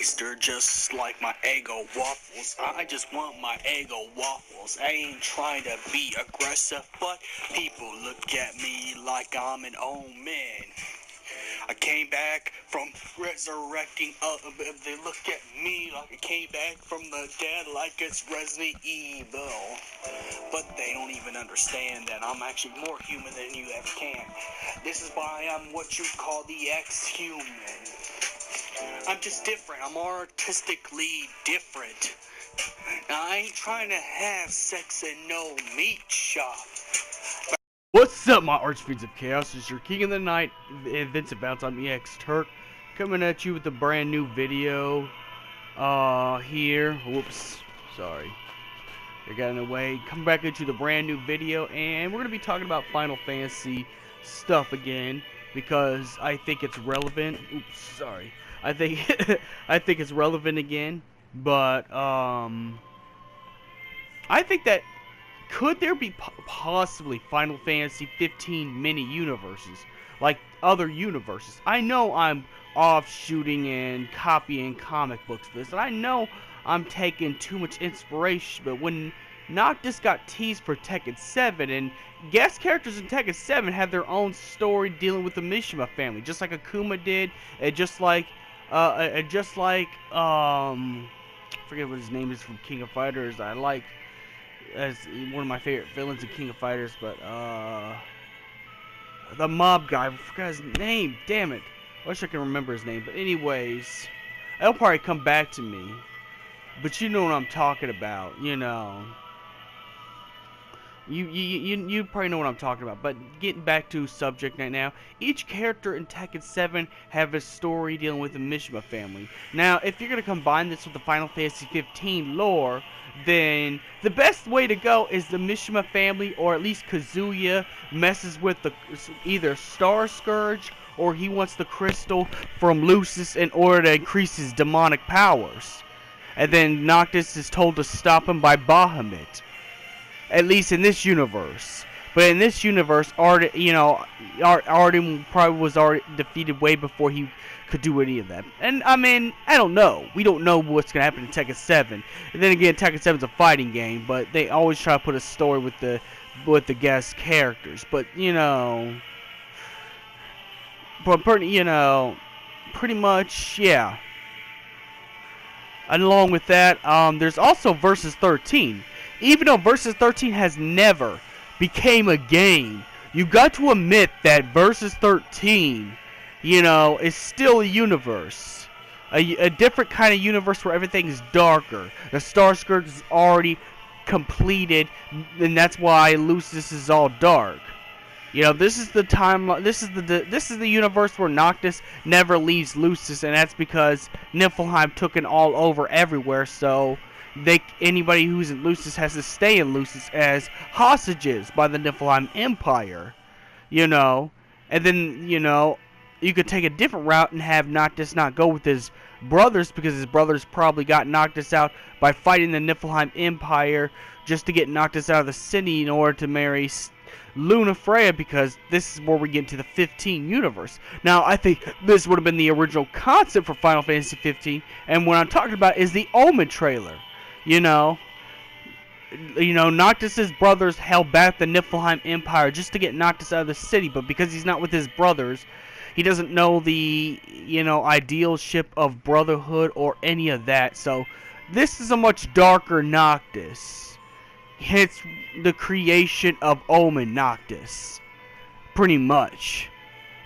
taster, just like my Eggo waffles. I just want my Eggo waffles. I ain't trying to be aggressive, but people look at me like I'm an old man. I came back from resurrecting, they look at me like I came back from the dead like it's Resident Evil. But they don't even understand that I'm actually more human than you ever can. This is why I'm what you call the ex-human. I'm just different. I'm artistically different. Now, I ain't trying to have sex in no meat shop. What's up, my archfiends of chaos? It's your king of the night, Vincent Bounce. I'm EX Turk, coming at you with a brand new video. Here. Whoops. Sorry. I got in the way. Coming back at you with a brand new video, and we're gonna be talking about Final Fantasy stuff again because I think it's relevant. Oops. Sorry. I think I think it's relevant again, but I think that. Could there be possibly Final Fantasy 15 mini-universes, like other universes? I know I'm offshooting and copying comic books for this, and I know I'm taking too much inspiration, but when Noctis got teased for Tekken 7, and guest characters in Tekken 7 have their own story dealing with the Mishima family, just like Akuma did, and just like, I forget what his name is from King of Fighters. I like as one of my favorite villains in King of Fighters, but the mob guy, I forgot his name, damn it. I wish I could remember his name, but anyways, it'll probably come back to me, but you know what I'm talking about, you know. You probably know what I'm talking about, but getting back to subject right now, each character in Tekken 7 have a story dealing with the Mishima family. Now, if you're going to combine this with the Final Fantasy 15 lore, then the best way to go is the Mishima family, or at least Kazuya messes with the either Star Scourge, or he wants the crystal from Lucis in order to increase his demonic powers. And then Noctis is told to stop him by Bahamut. At least in this universe. But in this universe, Arden probably was already defeated way before he could do any of that. And, I mean, I don't know. We don't know what's going to happen in Tekken 7. And then again, Tekken 7 is a fighting game, but they always try to put a story with the guest characters. But, you know... But, pretty much, yeah. And along with that, there's also Versus 13. Even though Versus 13 has never became a game, you got to admit that Versus 13, you know, is still a universe. A different kind of universe where everything is darker. The Star Scourge is already completed, and that's why Lucis is all dark. You know, this is the timeline. This is the universe where Noctis never leaves Lucis, and that's because Niflheim took it all over everywhere. So anybody who's in Lucis has to stay in Lucis as hostages by the Niflheim Empire, you know. And then, you know, you could take a different route and have Noctis not go with his brothers, because his brothers probably got Noctis out by fighting the Niflheim Empire just to get Noctis out of the city in order to marry Luna Freya, because this is where we get into the 15 universe. Now, I think this would have been the original concept for Final Fantasy 15, and what I'm talking about is the Omen trailer. You know, Noctis' brothers held back the Niflheim Empire just to get Noctis out of the city, but because he's not with his brothers, he doesn't know the, you know, idealship of brotherhood or any of that. So, this is a much darker Noctis. It's the creation of Omen Noctis, pretty much.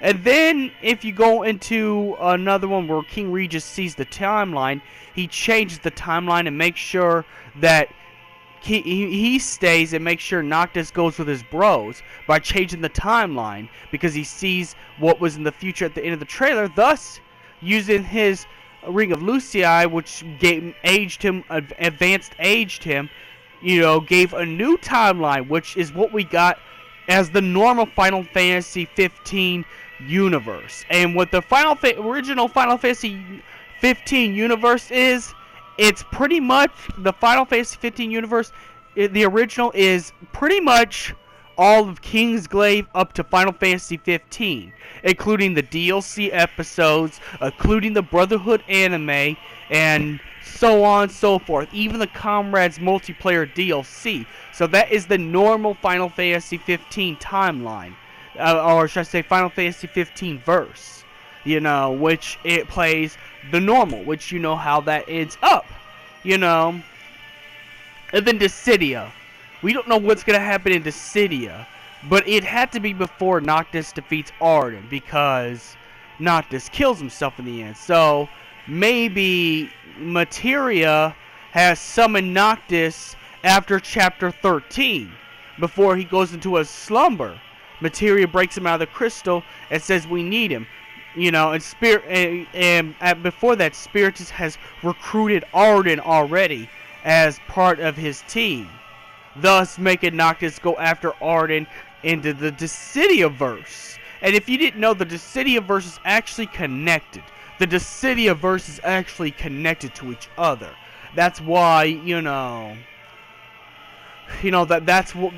And then, if you go into another one where King Regis sees the timeline, he changes the timeline and makes sure that he stays and makes sure Noctis goes with his bros by changing the timeline, because he sees what was in the future at the end of the trailer, thus using his Ring of Lucii, which advanced aged him, you know, gave a new timeline, which is what we got as the normal Final Fantasy 15 universe. And what the original Final Fantasy 15 universe is, it's pretty much the Final Fantasy 15 universe. The original is pretty much all of Kingsglaive up to Final Fantasy 15, including the DLC episodes, including the Brotherhood anime, and so on and so forth, even the Comrades multiplayer DLC. So that is the normal Final Fantasy 15 timeline, or should I say Final Fantasy 15 verse, which it plays the normal, which you know how that ends up, And then Dissidia. We don't know what's going to happen in Dissidia, but it had to be before Noctis defeats Arden, because Noctis kills himself in the end. So maybe Materia has summoned Noctis after Chapter 13, before he goes into a slumber. Materia breaks him out of the crystal and says we need him. And before that, Spiritus has recruited Arden already as part of his team, thus making Noctis go after Arden into the Dissidia-verse. And if you didn't know, the Dissidia-verse is actually connected. The Dissidia-verse is actually connected to each other. That's why,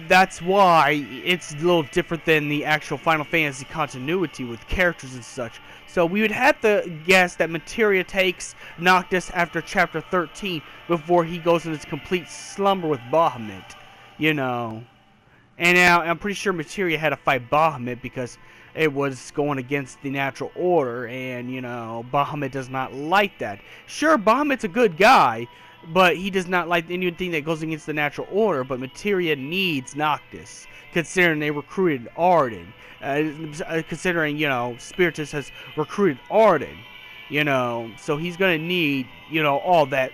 that's why it's a little different than the actual Final Fantasy continuity with characters and such. So we would have to guess that Materia takes Noctis after Chapter 13 before he goes into his complete slumber with Bahamut, And now I'm pretty sure Materia had to fight Bahamut because it was going against the natural order, and Bahamut does not like that. Sure, Bahamut's a good guy, but he does not like anything that goes against the natural order. But Materia needs Noctis, considering they recruited Arden. Considering, Spiritus has recruited Arden, so he's gonna need, all that,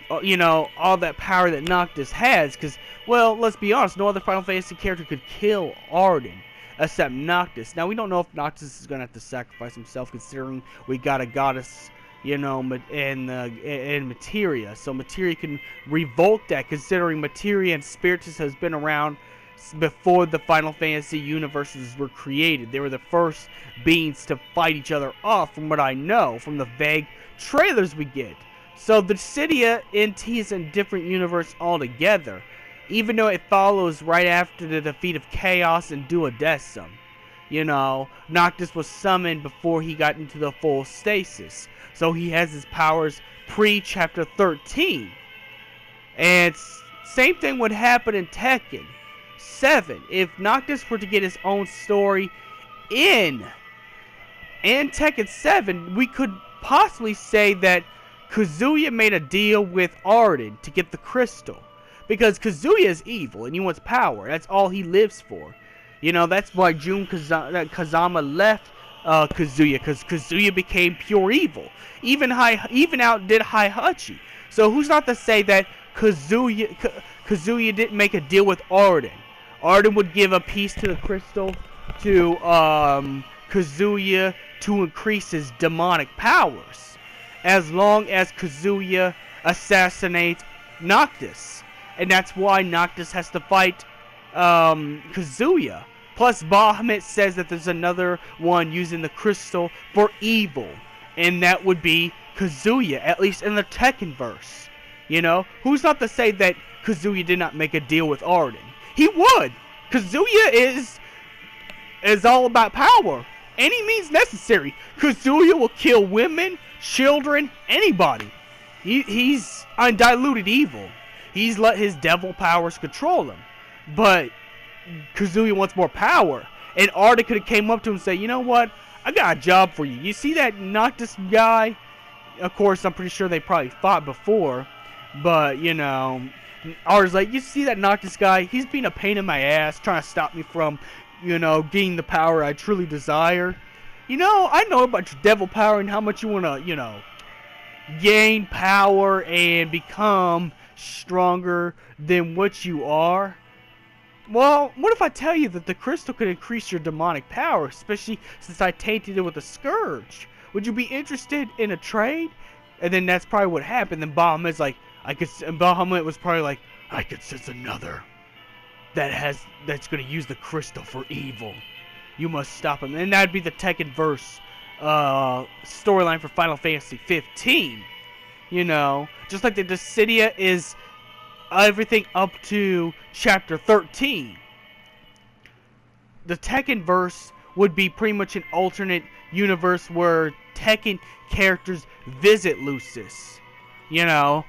all that power that Noctis has. Because, well, let's be honest, no other Final Fantasy character could kill Arden except Noctis. Now, we don't know if Noctis is gonna have to sacrifice himself, considering we got a goddess, and Materia. So Materia can revoke that, considering Materia and Spiritus has been around before the Final Fantasy universes were created. They were the first beings to fight each other off, from what I know, from the vague trailers we get. So the Dissidia NT is in a different universe altogether, even though it follows right after the defeat of Chaos and Duodecim. Noctis was summoned before he got into the full stasis, so he has his powers pre-Chapter 13. And same thing would happen in Tekken 7. If Noctis were to get his own story in Tekken 7, we could possibly say that Kazuya made a deal with Arden to get the crystal. Because Kazuya is evil and he wants power. That's all he lives for. That's why Jun Kazama left Kazuya, because Kazuya became pure evil. Even outdid Heihachi. So who's not to say that Kazuya didn't make a deal with Arden? Arden would give a piece to the crystal to Kazuya to increase his demonic powers, as long as Kazuya assassinates Noctis. And that's why Noctis has to fight Kazuya. Plus, Bahamut says that there's another one using the crystal for evil, and that would be Kazuya, at least in the Tekken verse. Who's not to say that Kazuya did not make a deal with Arden? He would. Kazuya is all about power. Any means necessary. Kazuya will kill women, children, anybody. He's undiluted evil. He's let his devil powers control him. But Kazuya wants more power. And Arden could have came up to him and said, you know what? I got a job for you. You see that Noctis guy? Of course, I'm pretty sure they probably fought before. But, Arden's like, you see that Noctis guy? He's being a pain in my ass, trying to stop me from, gaining the power I truly desire. I know about your devil power and how much you want to, gain power and become stronger than what you are. Well, what if I tell you that the crystal could increase your demonic power, especially since I tainted it with a scourge? Would you be interested in a trade? And then that's probably what happened. Then Bahamut's like, Bahamut was probably like, I could sense another that's gonna use the crystal for evil. You must stop him. And that'd be the Tekken verse storyline for Final Fantasy 15. Just like the Dissidia is everything up to Chapter 13. the Tekken verse would be pretty much an alternate universe where Tekken characters visit Lucis. You know,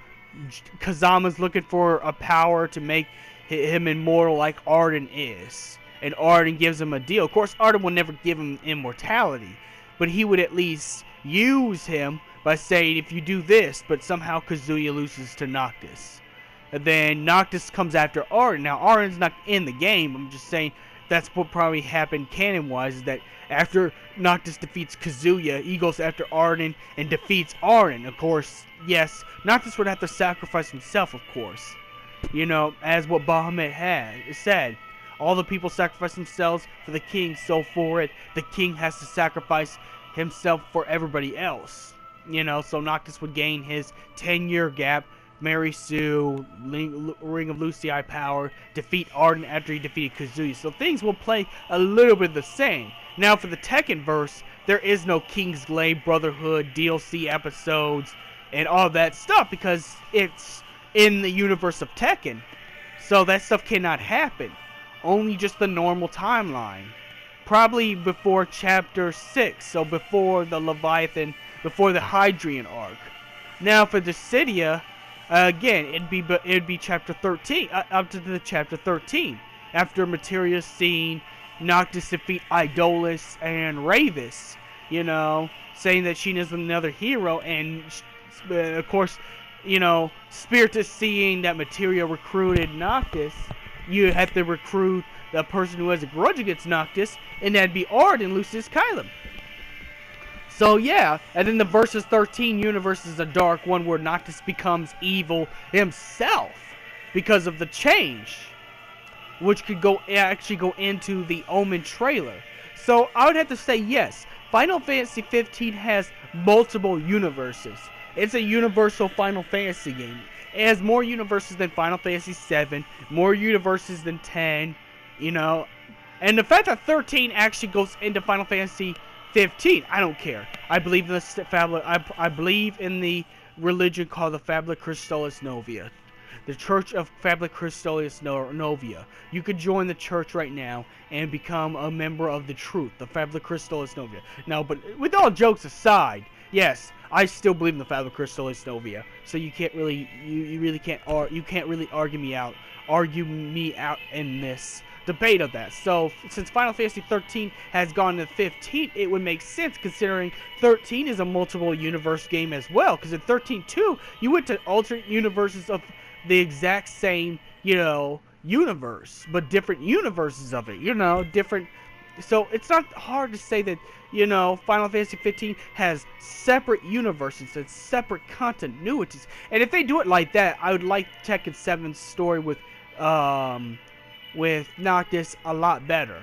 Kazama's looking for a power to make him immortal like Arden is. And Arden gives him a deal. Of course, Arden will never give him immortality, but he would at least use him by saying, if you do this, but somehow Kazuya loses to Noctis. And then Noctis comes after Arden. Now, Arden's not in the game. I'm just saying that's what probably happened canon-wise, is that after Noctis defeats Kazuya, he goes after Arden and defeats Arden. Of course, yes, Noctis would have to sacrifice himself, of course. You know, as what Bahamut had said. All the people sacrifice themselves for the king, so for it, the king has to sacrifice himself for everybody else. You know, so Noctis would gain his 10-year gap, marry Sue, Ring of Lucii power, defeat Arden after he defeated Kazuya. So things will play a little bit the same. Now for the Tekken verse, there is no King's Glaive, Brotherhood, DLC episodes, and all that stuff because it's in the universe of Tekken. So that stuff cannot happen. Only just the normal timeline. Probably before chapter 6, so before the Leviathan, before the Hydrian arc. Now for Dissidia, again, it'd be chapter 13, up to the chapter 13. After Materia seeing Noctis defeat Idolus and Ravis, you know, saying that she is another hero, and of course, you know, Spiritus seeing that Materia recruited Noctis, you have to recruit the person who has a grudge against Noctis, and that'd be Arden, Lucius Kylum. So yeah, and then the Versus 13 universe is a dark one where Noctis becomes evil himself because of the change, which could actually go into the Omen trailer. So I would have to say yes, Final Fantasy 15 has multiple universes. It's a universal Final Fantasy game. It has more universes than Final Fantasy 7, more universes than 10, you know. And the fact that 13 actually goes into Final Fantasy 15, I don't care. I believe in the I believe in the religion called the Fabula Crystallis Novia. The Church of Fabula Crystallis Novia. You could join the church right now and become a member of the truth, the Fabula Crystallis Novia. Now, but with all jokes aside, yes, I still believe in the Fabula Crystallis Novia. So you can't really, you can't really argue me out in this debate of that. So since Final Fantasy 13 has gone to 15, it would make sense considering 13 is a multiple universe game as well. Because in 13 too, you went to alternate universes of the exact same, you know, universe, but different universes of it, you know, different. So it's not hard to say that, you know, Final Fantasy 15 has separate universes and separate continuities. And if they do it like that, I would like Tekken 7's story with Noctis a lot better.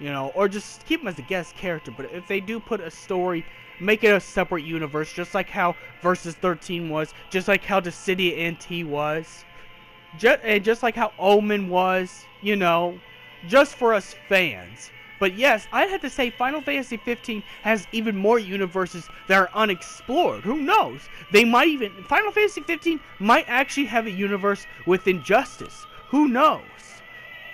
You know, or just keep him as a guest character. But if they do put a story, make it a separate universe, just like how Versus 13 was, just like how Dissidia NT was, and just like how Omen was, you know, just for us fans. But yes, I'd have to say Final Fantasy 15 has even more universes that are unexplored. Who knows? They might even... Final Fantasy 15 might actually have a universe with Injustice. Who knows?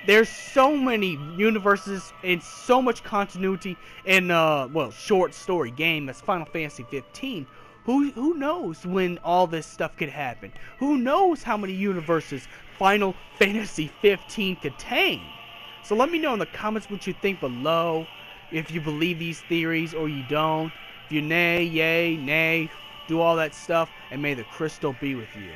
There's so many universes and so much continuity in, well, short story game that's Final Fantasy 15. Who knows when all this stuff could happen? Who knows how many universes Final Fantasy 15 contain? So let me know in the comments what you think below, if you believe these theories or you don't. If you nay, yay, nay, do all that stuff, and may the crystal be with you.